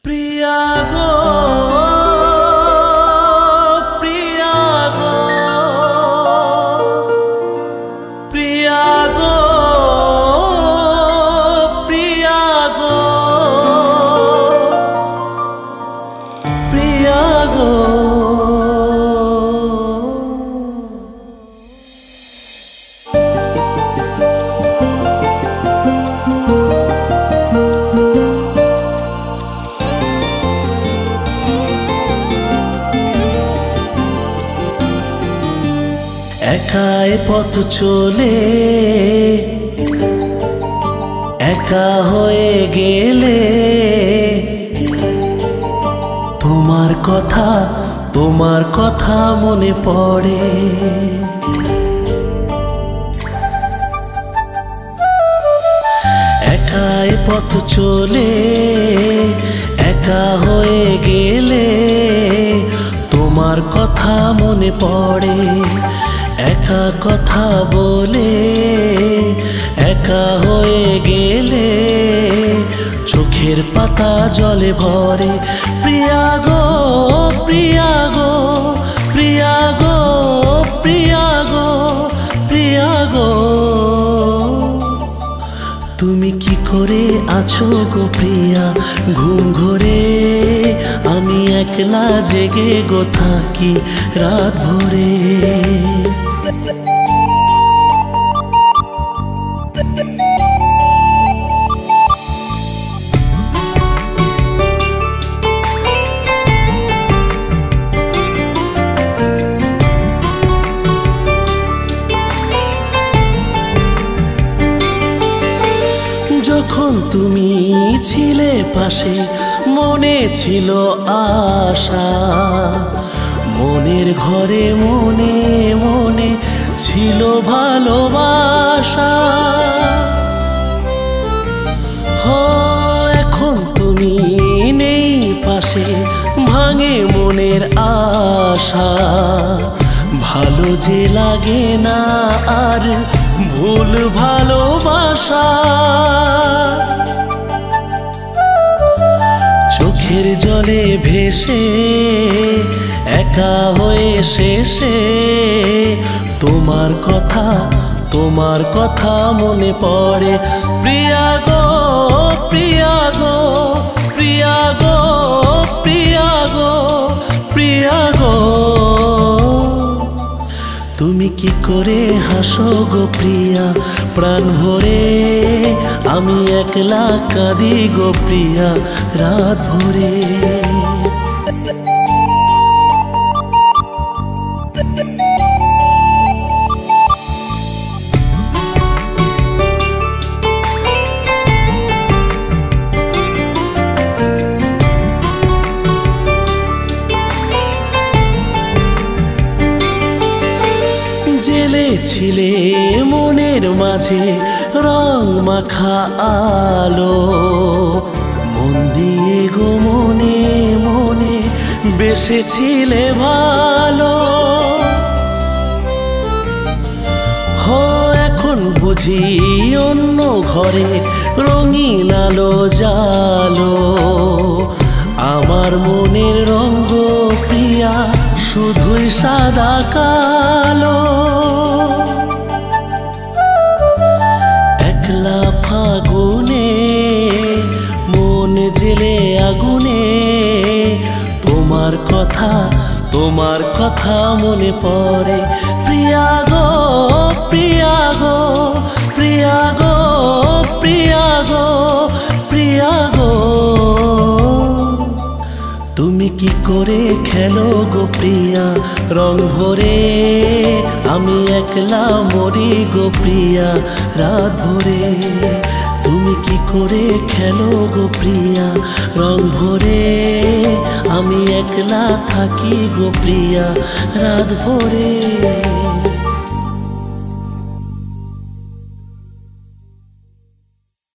প্রিয়া গো প্রিয়া গো প্রিয়া গো প্রিয়া গো প্রিয়া গো একাই পথ চলে একা হয়ে গেলে তোমার কথা মনে পড়ে। একাই পথ চলে একা হয়ে গেলে তোমার কথা মনে পড়ে। একা কথা বলে একা হয়ে গেলে চোখের পাতা জলে ভরে। প্রিয়া গো প্রিয়া গো প্রিয়া গো প্রিয়া গো প্রিয়া গো তুমি কি করে আছো গো প্রিয়া? ঘুম ঘরে আমি একলা জেগে গো থাকি রাত ভরে। যখন তুমি ছিলে পাশে মনে ছিল আশা, মনের ঘরে মনে মনে ছিল ভালোবাসা। এখন তুমি নেই পাশে ভাঙে মনের আশা। ভালো যে লাগে না আর ভুল ভালোবাসা। চোখের জলে ভেসে একা হয়ে শেষে তোমার কথা মনে পড়ে। প্রিয়া গো প্রিয়া গো প্রিয়া গো প্রিয়া গো প্রিয়া গো তুমি কি করে হাসো গো প্রিয়া? প্রাণ ভরে আমি একলা কাঁদি গো প্রিয়া রাত ভরে। জেলে ছিলে মনের মাঝে রং মাখা আলো, মন দিয়ে গো মনে মনে বেসেছিলে ভালো। এখন বুঝি অন্য ঘরে রঙিন আলো জালো। আমার মনের রঙ প্রিয়া শুধুই সাদা কালো। একলা ফাগুনে মন জেলে আগুনে তোমার কথা মনে পড়ে। প্রিয়া গো প্রিয়া গো প্রিয়া গো প্রিয়া গো প্রিয়া গো তুমি কি করে খেলো গো প্রিয়া? রং ভরে আমি একলা মরি গো প্রিয়া রাত ভরে। তুমি কি করে খেলো গো প্রিয়া? রং ভরে আমি একলা থাকি গো প্রিয়া রাত ভরে।